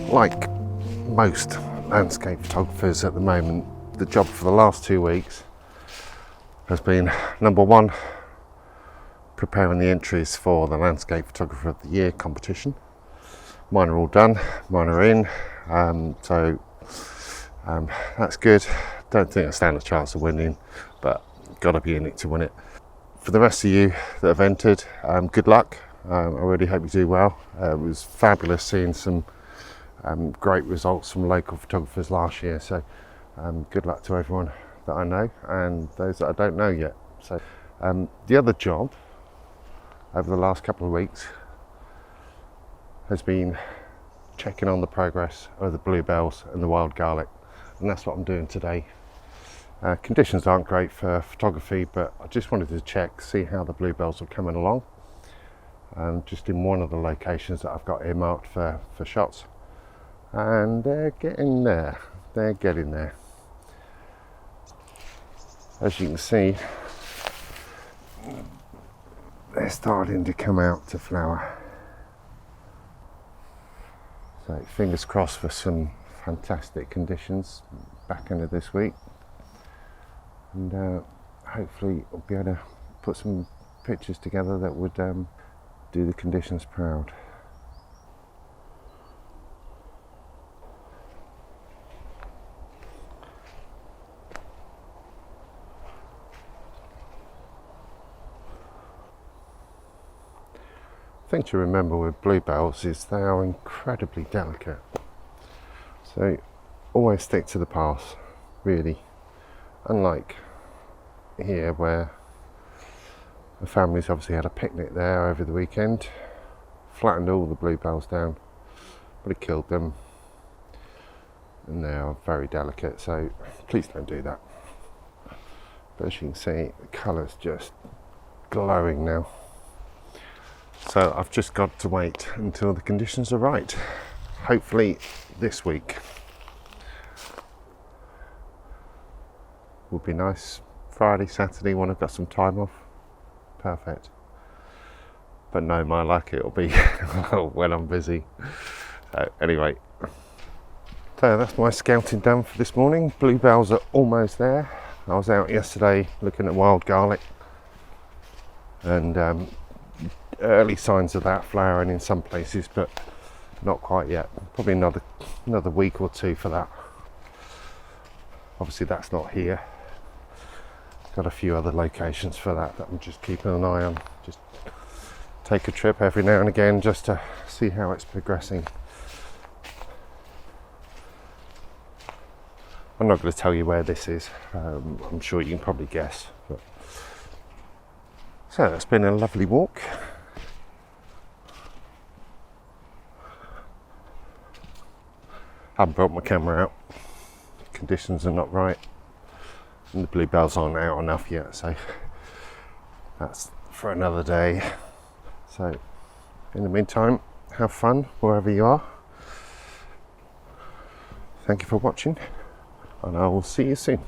Like most landscape photographers at the moment, the job for the last 2 weeks has been, number one, preparing the entries for the Landscape Photographer of the Year competition. Mine are all done, mine are in, so that's good. Don't think I stand a chance of winning, but gotta be in it to win it. For the rest of you that have entered, good luck. I really hope you do well. It was fabulous seeing some great results from local photographers last year, so good luck to everyone that I know and those that I don't know yet. So the other job over the last couple of weeks has been checking on the progress of the bluebells and the wild garlic, and that's what I'm doing today. Conditions aren't great for photography, but I just wanted to check, see how the bluebells are coming along, just in one of the locations that I've got earmarked for shots, and they're getting there, As you can see, they're starting to come out to flower. So fingers crossed for some fantastic conditions back end of this week, and hopefully we'll be able to put some pictures together that would do the conditions proud. The thing to remember with bluebells is they are incredibly delicate, so always stick to the path, really. Unlike here, where the family's obviously had a picnic there over the weekend, flattened all the bluebells down, but it killed them, and they are very delicate, so please don't do that. But as you can see, the colour's just glowing now. So I've just got to wait until the conditions are right. Hopefully this week will be nice. Friday, Saturday when I've got some time off, perfect. But no, my luck, it'll be when I'm busy. So anyway, so that's my scouting done for this morning. Bluebells are almost there. I was out yesterday looking at wild garlic, and early signs of that flowering in some places, but not quite yet. Probably another week or two for that. Obviously that's not here. Got a few other locations for that I'm just keeping an eye on. Just take a trip every now and again just to see how it's progressing. I'm not going to tell you where this is. I'm sure you can probably guess. But so it's been a lovely walk. I haven't brought my camera out. Conditions are not right, and the bluebells aren't out enough yet, so that's for another day. So in the meantime, have fun wherever you are. Thank you for watching, and I will see you soon.